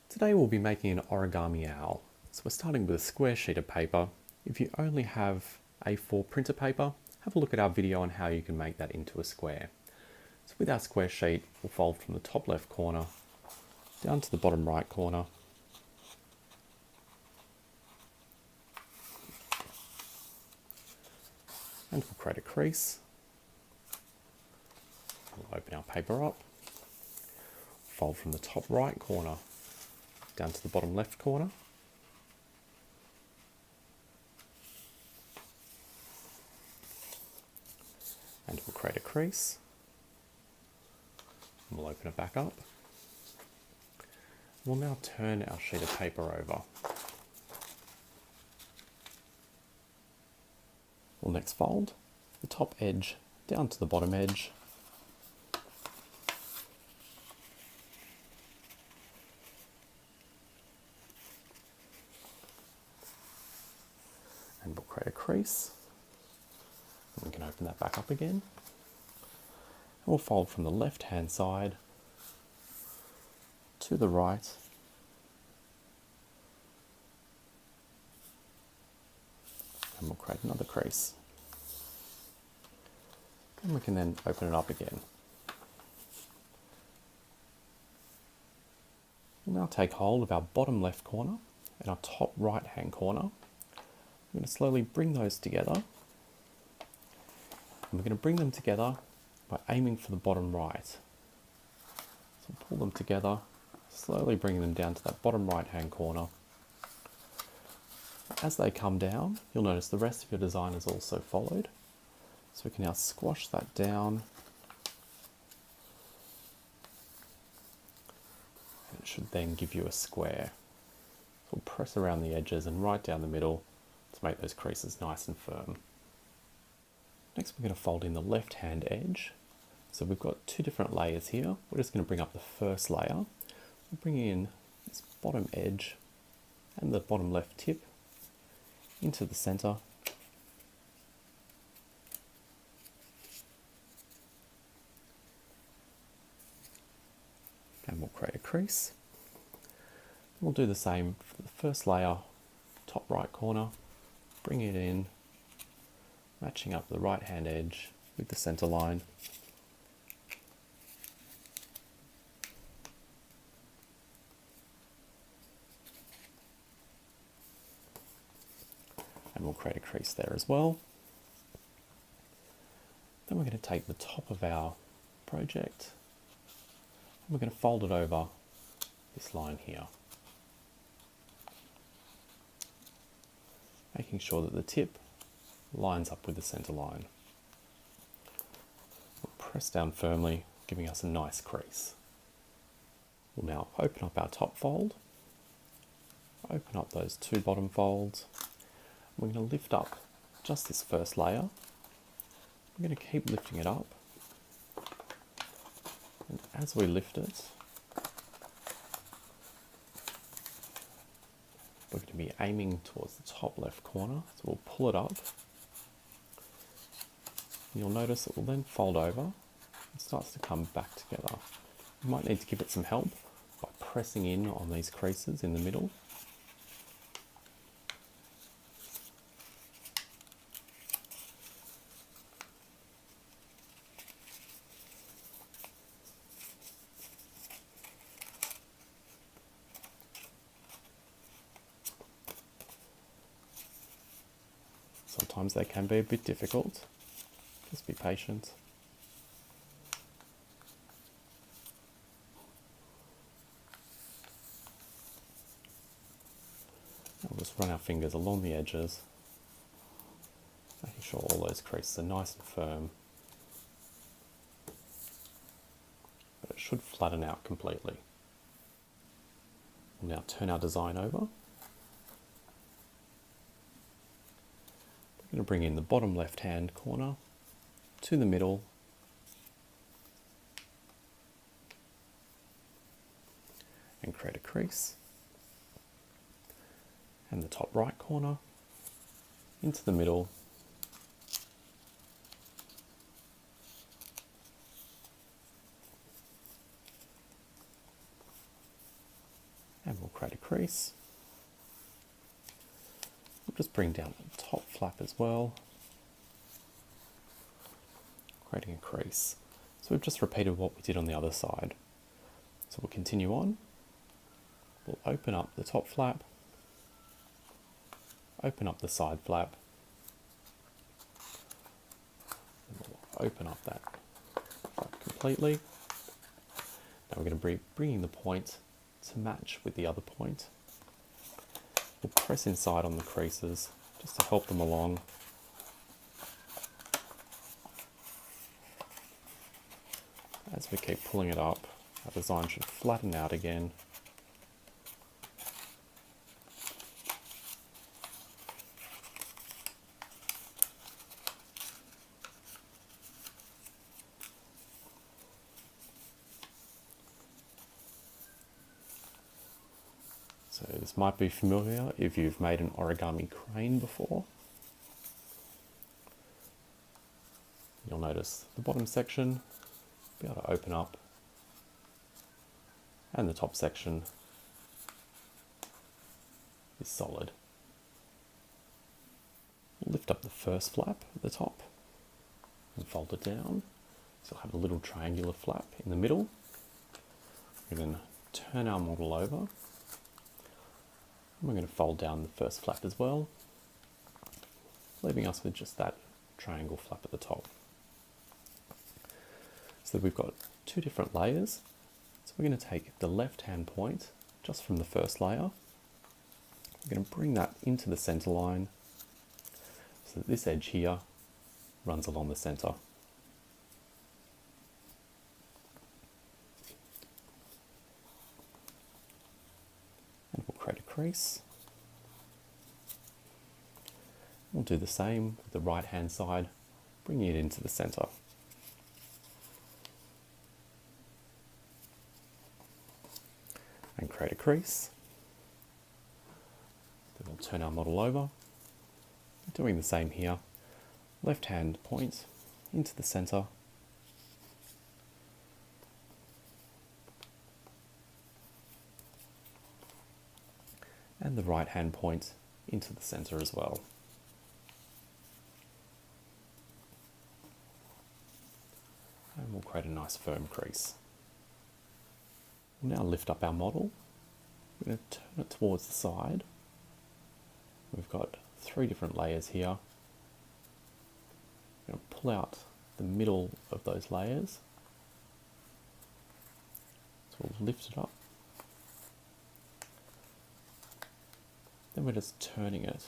Today we'll be making an origami owl. So we're starting with a square sheet of paper. If you only have A4 printer paper, have a look at our video on how you can make that into a square. So with our square sheet, we'll fold from the top left corner down to the bottom right corner. And we'll create a crease. We'll open our paper up. Fold from the top right corner down to the bottom left corner. And we'll create a crease. And we'll open it back up. We'll now turn our sheet of paper over. We'll next fold the top edge down to the bottom edge. And we'll create a crease. And we can open that back up again. And we'll fold from the left hand side to the right. And we'll create another crease. And we can then open it up again. We'll now take hold of our bottom left corner and our top right hand corner. We're going to slowly bring those together. And we're going to bring them together by aiming for the bottom right. So pull them together, slowly bringing them down to that bottom right hand corner. As they come down, you'll notice the rest of your design is also followed. So we can now squash that down. And it should then give you a square. So we'll press around the edges and right down the middle to make those creases nice and firm. Next we're going to fold in the left hand edge. So we've got two different layers here. We're just going to bring up the first layer. We'll bring in this bottom edge and the bottom left tip into the center. And we'll create a crease. We'll do the same for the first layer, top right corner, bring it in, matching up the right hand edge with the center line. And we'll create a crease there as well. Then we're going to take the top of our project and we're going to fold it over this line here, making sure that the tip lines up with the center line. We'll press down firmly, giving us a nice crease. We'll now open up our top fold, open up those two bottom folds. We're going to lift up just this first layer. We're going to keep lifting it up. And as we lift it, we're going to be aiming towards the top left corner. So we'll pull it up. And you'll notice it will then fold over and starts to come back together. You might need to give it some help by pressing in on these creases in the middle. Sometimes they can be a bit difficult. Just be patient. We'll just run our fingers along the edges, making sure all those creases are nice and firm. But it should flatten out completely. We'll now turn our design over. We're going to bring in the bottom left hand corner to the middle and create a crease, and the top right corner into the middle and we'll create a crease. We'll just bring down the top flap as well, creating a crease. So we've just repeated what we did on the other side. So we'll continue on. We'll open up the top flap, open up the side flap, and we'll open up that flap completely. Now we're going to be bringing the point to match with the other point. We'll press inside on the creases just to help them along. As we keep pulling it up, our design should flatten out again. So this might be familiar if you've made an origami crane before. You'll notice the bottom section be able to open up, and the top section is solid. We'll lift up the first flap at the top and fold it down. So you'll have a little triangular flap in the middle. We're going to turn our model over. We're going to fold down the first flap as well, leaving us with just that triangle flap at the top. So we've got two different layers. So we're going to take the left-hand point just from the first layer. We're going to bring that into the center line so that this edge here runs along the center. And we'll create a crease. We'll do the same with the right-hand side, bringing it into the center. And create a crease. Then we'll turn our model over, doing the same here. Left hand point into the center. And the right hand point into the center as well. And we'll create a nice firm crease. We'll now lift up our model. We're going to turn it towards the side. We've got 3 different layers here. We're going to pull out the middle of those layers. So we'll lift it up. Then we're just turning it.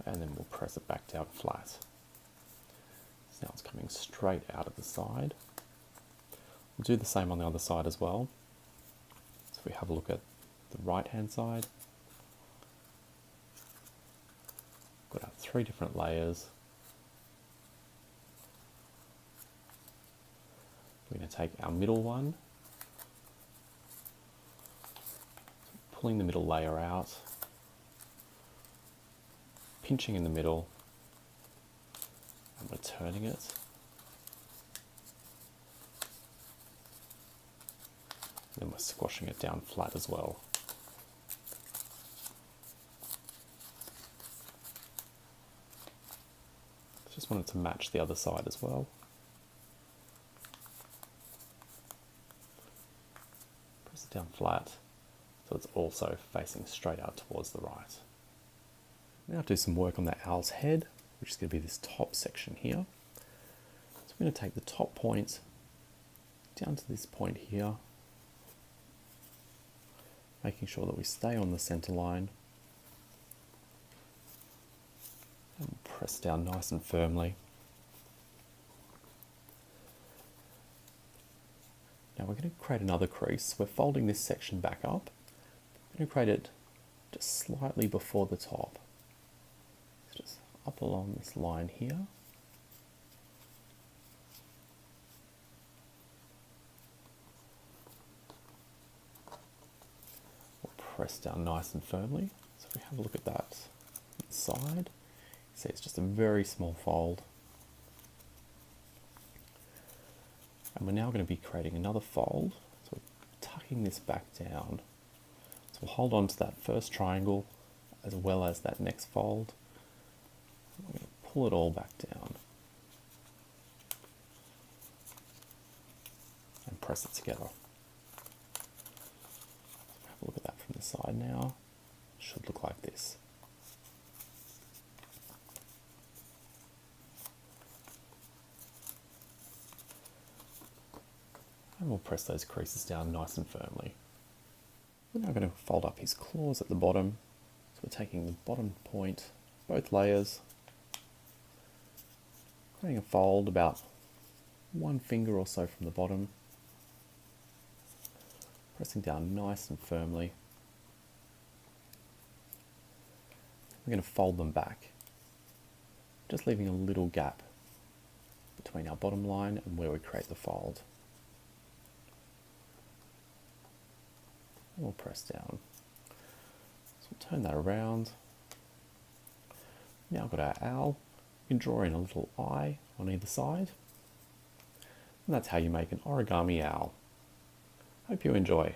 And then we'll press it back down flat. So now it's coming straight out of the side. We'll do the same on the other side as well. So if we have a look at the right hand side, we've got our 3 different layers. We're going to take our middle one, pulling the middle layer out, pinching in the middle, and returning it. Then we're squashing it down flat as well. Just wanted to match the other side as well. Press it down flat so it's also facing straight out towards the right. Now do some work on the owl's head, which is going to be this top section here. So we're going to take the top point down to this point here, making sure that we stay on the center line. And press down nice and firmly. Now we're going to create another crease. We're folding this section back up. We're going to create it just slightly before the top. Just up along this line here. We'll press down nice and firmly. So if we have a look at that side, you see it's just a very small fold. And we're now going to be creating another fold. So we're tucking this back down. So we'll hold on to that first triangle as well as that next fold. We're going to pull it all back down and press it together. Have a look at that from the side now. It should look like this. And we'll press those creases down nice and firmly. We're now going to fold up his claws at the bottom. So we're taking the bottom point, both layers, creating a fold about 1 finger or so from the bottom, pressing down nice and firmly. We're going to fold them back, just leaving a little gap between our bottom line and where we create the fold. And we'll press down. So we'll turn that around. Now I've got our owl. You can draw in a little eye on either side. And that's how you make an origami owl. Hope you enjoy.